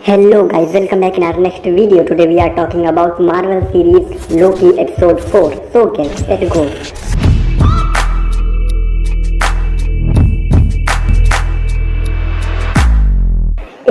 Hello guys, welcome back in our next video. Today we are talking about Marvel series Loki episode 4. So guys, let's go.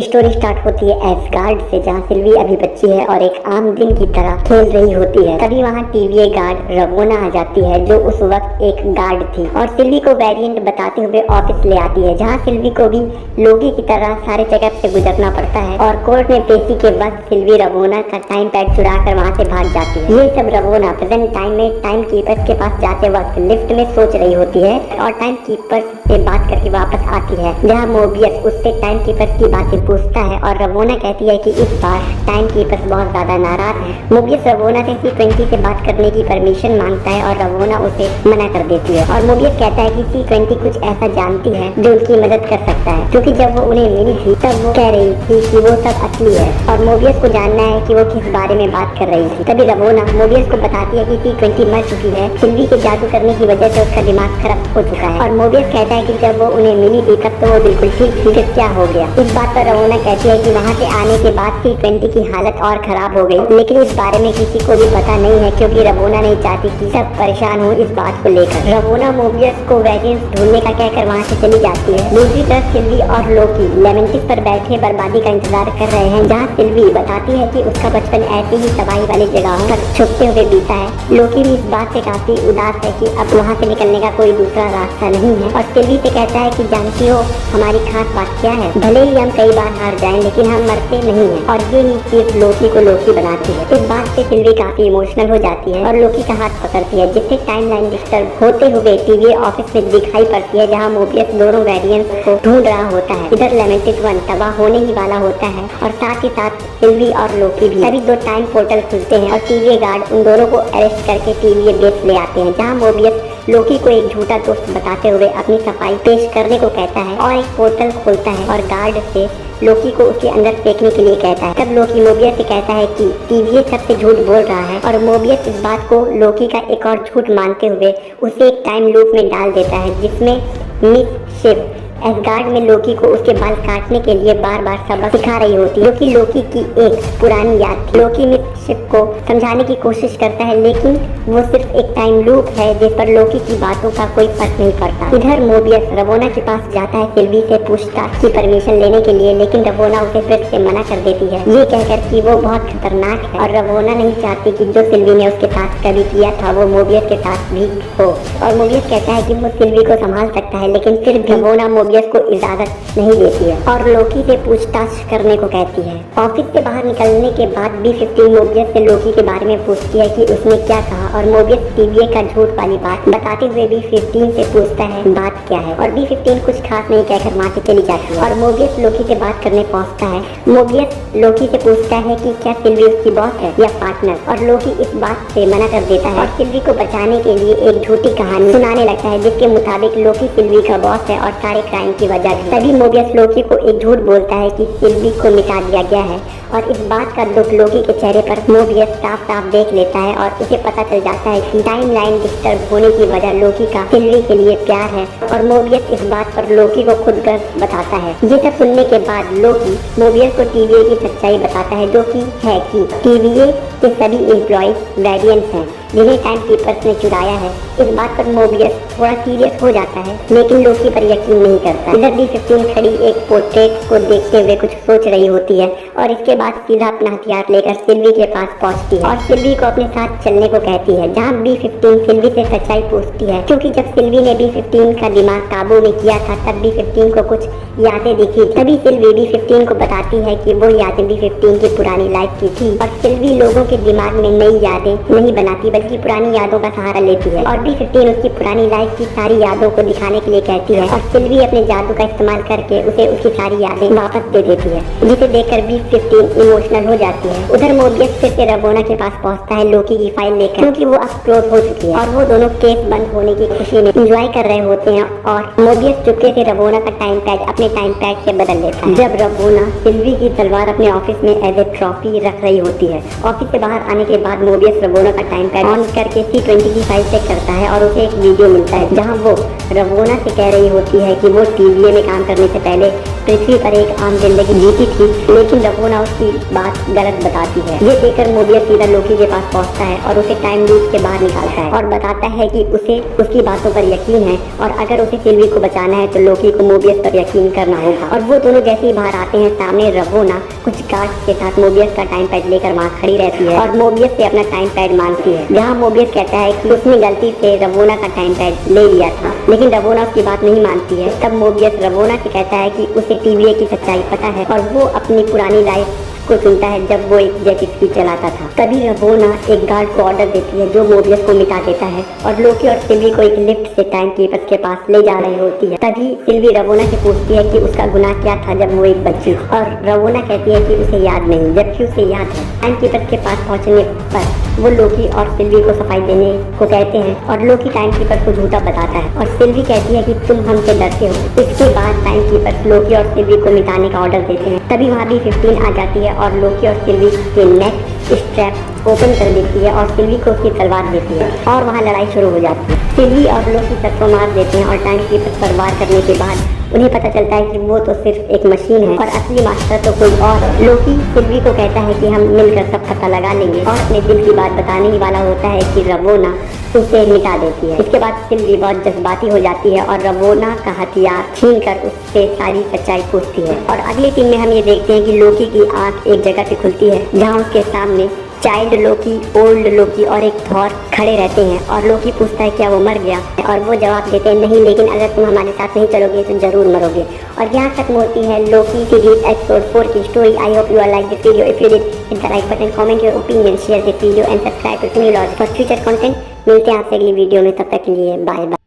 Story start होती है ash gourd से, जहाँ सिल्वी अभी बच्ची है और एक आम दिन की तरह खेल रही होती है। तभी वहाँ टीवीए गार्ड रवोना आ जाती है, जो उस वक्त एक गार्ड थी और सिल्वी को वेरिएंट बताते हुए ऑफिस ले आती है, जहाँ सिल्वी को भी लोकी की तरह सारे चेकअप से गुजरना पड़ता है। और कोर्ट में पेशी के वक्त सिल्वी रवोना का टाइम पैड चुरा कर वहाँ से भाग जाती है। ये सब रवोना प्रेजेंट टाइम में टाइम कीपर्स के पास जाते वक्त लिफ्ट में सोच रही होती है और टाइम कीपर्स से बात करके वापस आती है, जहाँ मोबियस उससे टाइम कीपर्स की बातें पूछता है और रवोना कहती है कि इस बार टाइम कीपर्स बहुत ज्यादा नाराज है। मोबियस रवोना से C20 से बात करने की परमिशन मांगता है और रवोना उसे मना कर देती है और मोबियस कहता है कि C20 कुछ ऐसा जानती है जो उनकी मदद कर सकता है, क्योंकि जब वो उन्हें मिली थी तब वो कह रही थी कि वो सब असली है और मोबियस को जानना है कि वो किस बारे में बात कर रही थी। तभी रवोना मोबियस को बताती है कि C20 मर चुकी है, सिल्वी के जादू करने की वजह से उसका दिमाग खराब हो चुका है। और मोबियस कहता है कि जब वो उन्हें मिली थी तब तो वो बिल्कुल ठीक थी, फिर क्या हो गया। इस बात पर रवोना कहती है कि वहाँ से आने के बाद C20 की हालत और खराब हो गई, लेकिन इस बारे में किसी को भी पता नहीं है, क्योंकि रवोना नहीं चाहती कि सब परेशान हो इस बात को लेकर। रवोना मोबियस को वेरिएंट्स ढूंढने का कहकर वहाँ से चली जाती है। दूसरी तरफ सिल्वी और लोकी लेमेंटिस पर बैठे बर्बादी का इंतजार कर रहे हैं, जहाँ सिल्वी बताती है कि उसका बचपन ऐसे ही तबाही वाली जगहों पर छुपते हुए बीता है। लोकी भी इस बात से काफी उदास है कि अब वहाँ से निकलने का कोई दूसरा रास्ता नहीं है और सिल्वी से कहता है कि जानती हो हमारी खास बात क्या है, भले ही हम कई बार हार जाएं लेकिन हम मरते नहीं हैं और ये ही चीज लोकी को लोकी बनाती है। इस बात से सिल्वी काफी इमोशनल हो जाती है और लोकी का हाथ पकड़ती है, जिससे टाइमलाइन डिस्टर्ब होते हुए टीवी ऑफिस में दिखाई पड़ती है, जहाँ मोबियस दोनों वेरिएंट्स को ढूंढ रहा होता है। इधर लेमेंटिस 1 तबाह होने ही वाला होता है और साथ ही साथ सिल्वी और लोकी भी। सभी दो टाइम पोर्टल खुलते हैं और टीवी गार्ड उन दोनों को अरेस्ट करके टीवी बेस ले आते हैं, जहाँ मोबियस लोकी को एक झूठा दोस्त बताते हुए अपनी सफाई पेश करने को कहता है और एक पोर्टल खोलता है और गार्ड से लोकी को उसके अंदर फेंकने के लिए कहता है। तब लोकी मोबियस से कहता है कि टीवी सबसे झूठ बोल रहा है और मोबियस इस बात को लोकी का एक और झूठ मानते हुए उसे एक टाइम लूप में डाल देता है, जिसमें मिस शिव एसगार्ड में लोकी को उसके बाल काटने के लिए बार बार सबक सिखा रही होती है, जो कि लोकी की एक पुरानी याद थी। लोकी मिस शिव को समझाने की कोशिश करता है, लेकिन वो सिर्फ एक टाइम लूप है जिस पर लोकी की बातों का कोई फर्क नहीं पड़ता। इधर मोबियस रवोना के पास जाता है सिल्वी से पूछताछ की परमिशन लेने के लिए, लेकिन रवोना उसे फिर से मना कर देती है, ये कहकर कि वो बहुत खतरनाक है और रवोना नहीं चाहती कि जो सिल्वी ने उसके साथ कभी किया था वो मोबियस के साथ भी हो। और मोबियस कहता है कि वो सिल्वी को संभाल सकता है, लेकिन फिर भी रवोना मोबियस को इजाजत नहीं देती है और लोकी से पूछताछ करने को कहती है। ऑफिस से बाहर निकलने के बाद B15 मोबियस से लोकी के बारे में पूछती है कि उसने क्या कहा और मोबियस टीवीए का झूठ वाली बात बताते हुए B15 से पूछता है बात क्या है और B15 कुछ खास नहीं कहकर वहाँ से चली जाती है और मोबियस लोकी से बात करने पहुँचता है। मोबियस लोकी से पूछता है कि क्या सिल्वी उसकी बॉस है या पार्टनर और लोकी इस बात से मना कर देता है और सिल्वी को बचाने के लिए एक झूठी कहानी सुनाने लगता है, जिसके मुताबिक लोकी सिल्वी का बॉस है और सारे क्राइम की वजह भी। तभी मोबियस लोकी को एक झूठ बोलता है कि सिल्वी को मिटा दिया गया है और इस बात का दुख लोकी के चेहरे पर मोबियस साफ साफ देख लेता है और उसे पता चल जाता है कि टाइमलाइन डिस्टर्ब होने की वजह लोकी का सिल्वी के लिए प्यार है और मोबियस इस बात पर लोकी को खुद गर्व बताता है। ये सब सुनने के बाद लोकी मोबियस को टीवीए की सच्चाई बताता है, जो कि है कि टीवीए के सभी एम्प्लॉयज वेरिएंट्स हैं जिन्हें टाइम कीपर्स ने चुराया है। इस बात पर मोबियस थोड़ा सीरियस हो जाता है, लेकिन लोकी पर यकीन नहीं करता। इधर B15 खड़ी एक पोर्ट्रेट को देखते हुए कुछ सोच रही होती है और इसके बाद सीधा अपना हथियार लेकर सिल्वी के पास पहुंचती है और सिल्वी को अपने साथ चलने को कहती है, जहां B15 सिल्वी से सच्चाई पूछती है, क्योंकि जब सिल्वी ने B15 का दिमाग काबू में किया था तब B15 को कुछ यादें दिखी। तभी सिल्वी B15 को बताती है कि वो यादें B15 की पुरानी लाइफ की थी और सिल्वी लोगों के दिमाग में नई यादें नहीं बनाती बल्कि पुरानी यादों का सहारा लेती है और B15 उसकी पुरानी लाइफ की सारी यादों को दिखाने के लिए कहती है और सिल्वी अपने जादू का इस्तेमाल करके उसे उसकी सारी यादें वापस दे देती है, जिसे देखकर B15 इमोशनल हो जाती है। उधर मोबियस फिर से रवोना के पास पहुंचता है लोकी की फाइल लेकर, क्योंकि वो अब क्लोज हो चुकी है और वो दोनों केस बंद होने की खुशी में एंजॉय कर रहे होते हैं और मोबियस चुपके से रवोना का टाइम पैड अपने टाइम पैड से बदल लेता है। जब रवोना सिल्वी की तलवार अपने ऑफिस में एज ए ट्रॉफी रख रही होती है, ऑफिस से बाहर आने के बाद मोबियस रवोना का टाइम पैड ऑन करके C20 की फाइल चेक करता है और उसे एक वीडियो मिलता है, जहाँ वो रवोना से कह रही होती है कि वो टीवीए में काम करने से पहले पृथ्वी पर एक आम जिंदगी जीती थी, लेकिन रवोना उसकी बात गलत बताती है। ये देखकर मोबियस सीधा लोकी के पास पहुंचता है और उसे टाइम लूप से बाहर निकालता है और बताता है कि उसे उसकी बातों पर यकीन है और अगर उसे सिल्वी को बचाना है तो लोकी को मोबियस पर यकीन करना होगा। और वो दोनों जैसे ही बाहर आते हैं, सामने रवोना कुछ गार्ड्स के साथ मोबियस का टाइम पैड लेकर वहाँ खड़ी रहती है और मोबियस से अपना टाइम पैड मांगती है, जहाँ मोबियस कहता है कि उसने गलती से रवोना का टाइम पैड ले लिया था, लेकिन रवोना उसकी बात नहीं मानती है। तब मोबियस रवोना से कहता है कि उसे टीवीए की सच्चाई पता है और वो अपनी पुरानी लाइफ को चुनता है जब वो एक जेट स्की चलाता था। तभी रवोना एक गार्ड को ऑर्डर देती है जो मोबियस को मिटा देता है और लोकी और सिल्वी को एक लिफ्ट से टाइम कीपर्स के पास ले जा रही होती है। तभी सिल्वी रवोना से पूछती है कि उसका गुनाह क्या था जब वो एक बच्ची, और रवोना कहती है कि उसे याद नहीं, जबकि उसे याद है। टाइम कीपर्स के पास पहुंचने पर वो लोकी और सिल्वी को सफाई देने को कहते हैं और लोकी टाइम कीपर को झूठा बताता है और सिल्वी कहती है कि तुम हमसे डरते हो। इसके बाद टाइम कीपर लोकी और सिल्वी को मिटाने का ऑर्डर देते हैं। तभी वहाँ भी 15 आ जाती है और लोकी और सिल्वी के नेक स्ट्रैप ओपन कर देती है और सिल्वी को उसकी तलवार देती है और वहाँ लड़ाई शुरू हो जाती है। सिल्वी और लोकी सबको मार देते हैं और टाइम कीपर पर वार करने के बाद उन्हें पता चलता है कि वो तो सिर्फ एक मशीन है और असली मास्टर तो कोई और। लोकी सिल्वी को कहता है कि हम मिलकर सब पता लगा लेंगे और अपने दिल की बात बताने ही वाला होता है कि रवोना उसे मिटा देती है। इसके बाद सिल्वी बहुत जज्बाती हो जाती है और रवोना का हथियार छीनकर उससे सारी सच्चाई पूछती है। और अगले सीन में हम ये देखते हैं कि लोकी की आंख एक जगह पे खुलती है जहाँ उसके सामने चाइल्ड लोकी, ओल्ड लोकी और एक थॉर खड़े रहते हैं और लोकी पूछता है क्या वो मर गया, और वो जवाब देते हैं नहीं, लेकिन अगर तुम हमारे साथ नहीं चलोगे तो जरूर मरोगे। और यहाँ तक होती है लोकी सीरीज एपिसोड 4 की story. I hope you are like this video. If you did hit the like button, comment your opinion, share this video and subscribe to Cinelogy for future content. मिलते हैं आपसे अगली video में, तब तक के लिए बाय बाय।